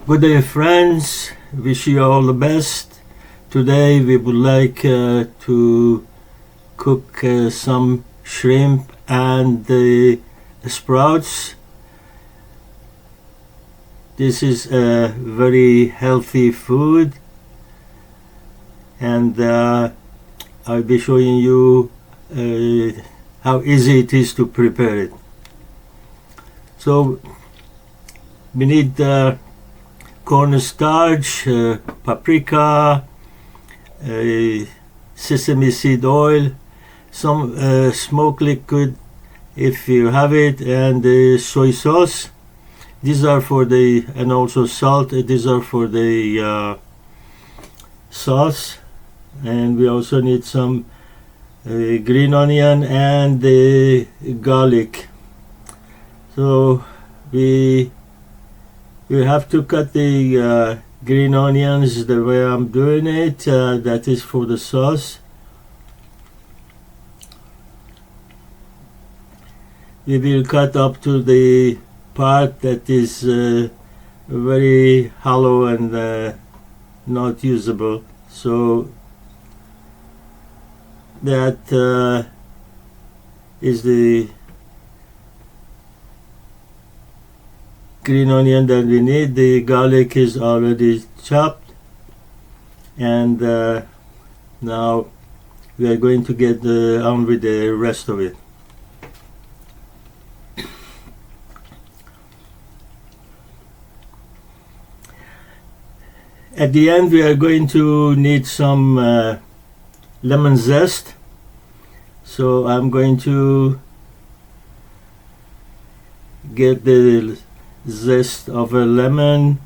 Good day, friends. Wish you all the best. Today we would like to cook some shrimp and sprouts. This is a very healthy food, and I'll be showing you how easy it is to prepare it. So we need cornstarch, paprika, sesame seed oil, some smoke liquid if you have it, and soy sauce. These are for the, and also salt. These are for the sauce. And we also need some green onion and garlic. So we have to cut the green onions the way I'm doing it. That is for the sauce. We will cut up to the part that is very hollow and not usable. So that is the green onion that we need. The garlic is already chopped, and now we are going to get on with the rest of it. At the end we are going to need some lemon zest, so I'm going to get the zest of a lemon,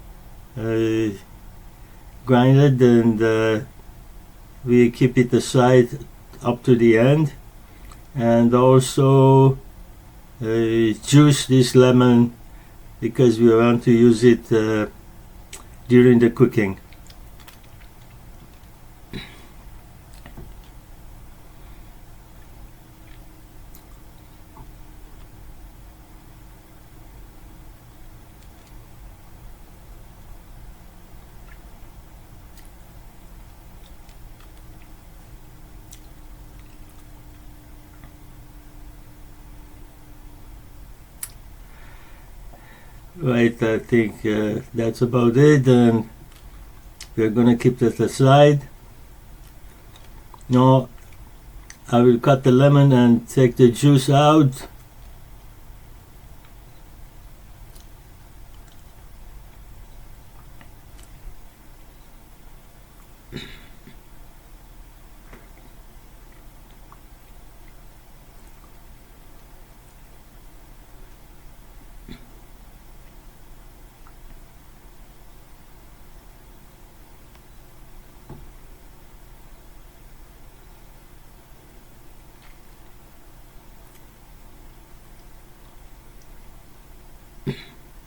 grind it, and we keep it aside up to the end, and also juice this lemon because we want to use it during the cooking. Right, I think that's about it, and we're gonna keep that aside. Now I will cut the lemon and take the juice out.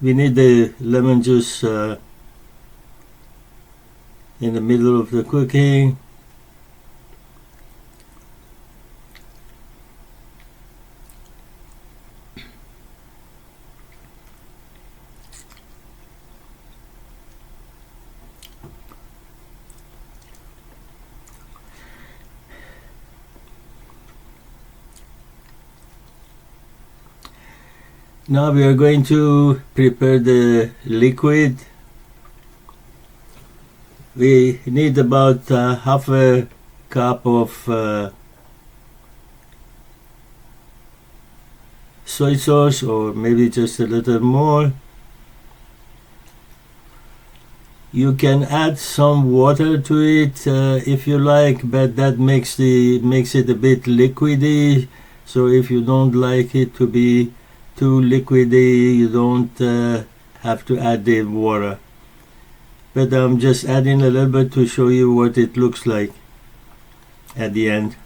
We need the lemon juice in the middle of the cooking. Now we are going to prepare the liquid. We need about half a cup of soy sauce, or maybe just a little more. You can add some water to it if you like, but that makes it a bit liquidy. So if you don't like it to be too liquidy, you don't have to add the water. But I'm just adding a little bit to show you what it looks like at the end.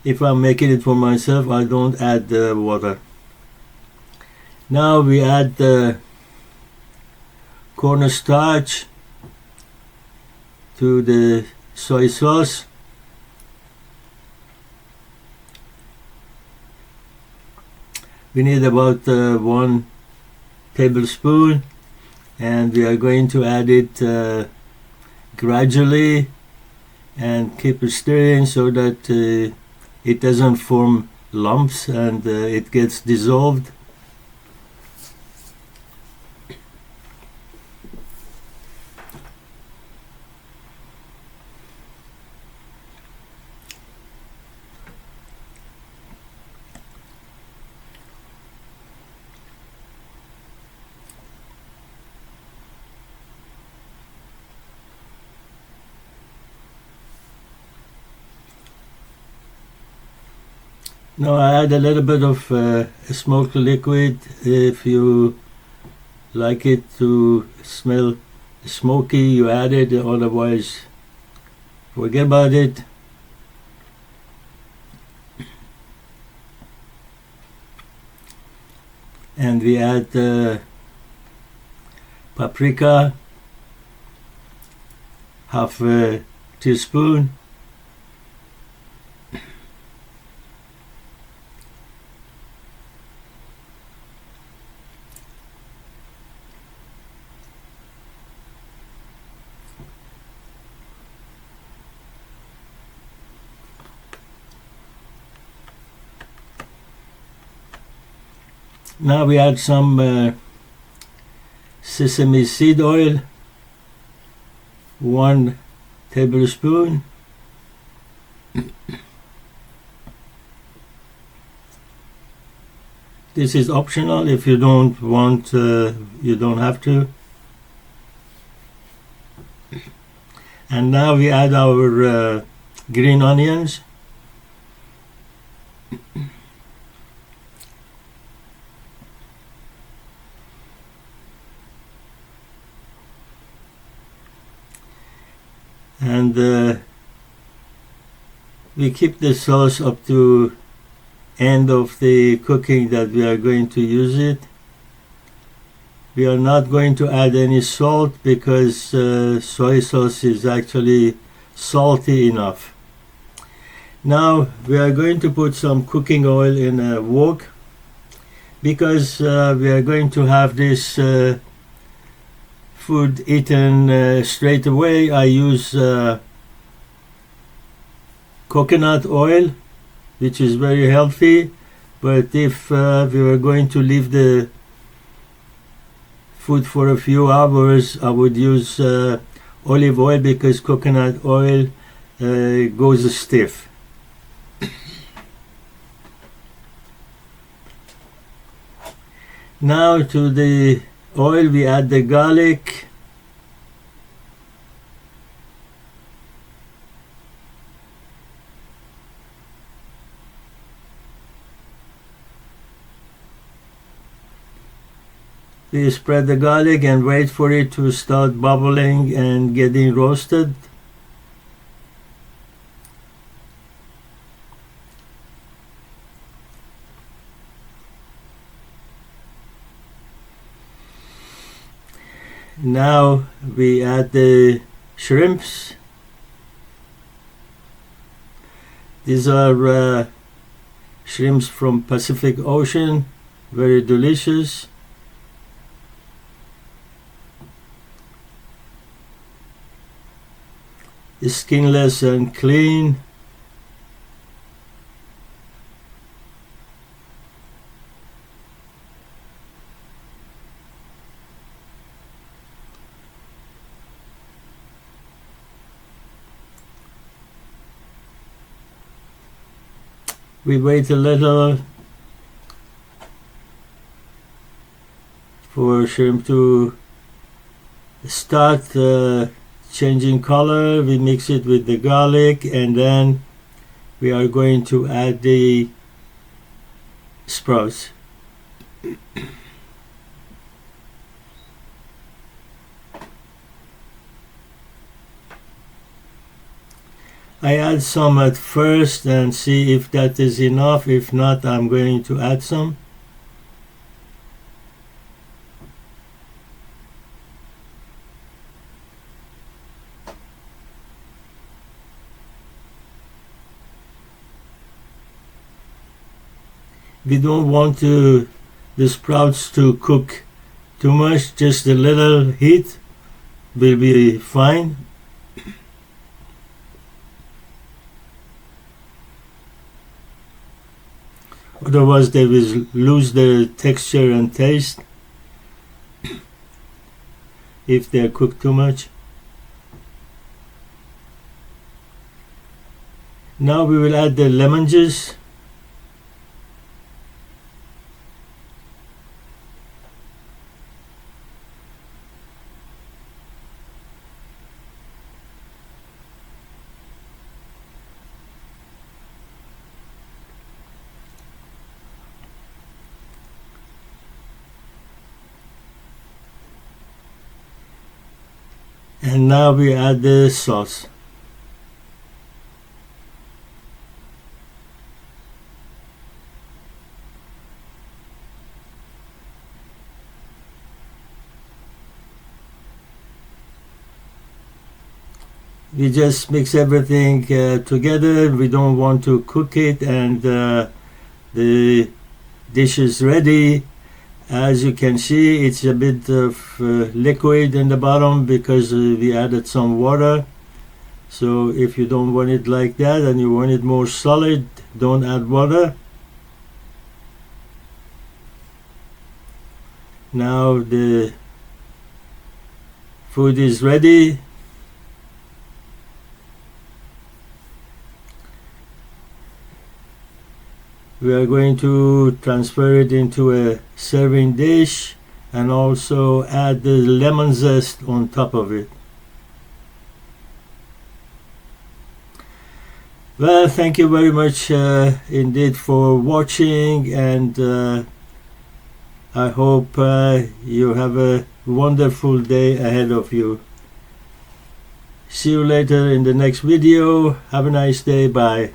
If I'm making it for myself, I don't add water. Now we add the cornstarch to the soy sauce. We need about 1 tablespoon, and we are going to add it gradually and keep stirring so that it doesn't form lumps and it gets dissolved. Now I add a little bit of smoked liquid if you like it to smell smoky, you add it, otherwise forget about it. And we add paprika, half a teaspoon. Now we add some sesame seed oil, 1 tablespoon. This is optional. If you don't want, you don't have to. And now we add our green onions. And we keep the sauce up to end of the cooking that we are going to use it. We are not going to add any salt because soy sauce is actually salty enough. Now we are going to put some cooking oil in a wok because we are going to have this food eaten straight away. I use coconut oil, which is very healthy, but if we were going to leave the food for a few hours, I would use olive oil because coconut oil goes stiff. Now to the oil we add the garlic, we spread the garlic and wait for it to start bubbling and getting roasted. Now we add the shrimps. These are shrimps from Pacific Ocean, very delicious. Skinless and clean. We wait a little for shrimp to start changing color. We mix it with the garlic and then we are going to add the sprouts. I add some at first and see if that is enough. If not, I'm going to add some. We don't want the sprouts to cook too much, just a little heat will be fine. Otherwise they will lose their texture and taste if they are cooked too much. Now we will add the lemon juice. And now we add the sauce. We just mix everything together. We don't want to cook it, and the dish is ready. As you can see, it's a bit of liquid in the bottom because we added some water. So if you don't want it like that and you want it more solid, don't add water. Now the food is ready. We are going to transfer it into a serving dish and also add the lemon zest on top of it. Well, thank you very much indeed for watching, and I hope you have a wonderful day ahead of you. See you later in the next video. Have a nice day. Bye.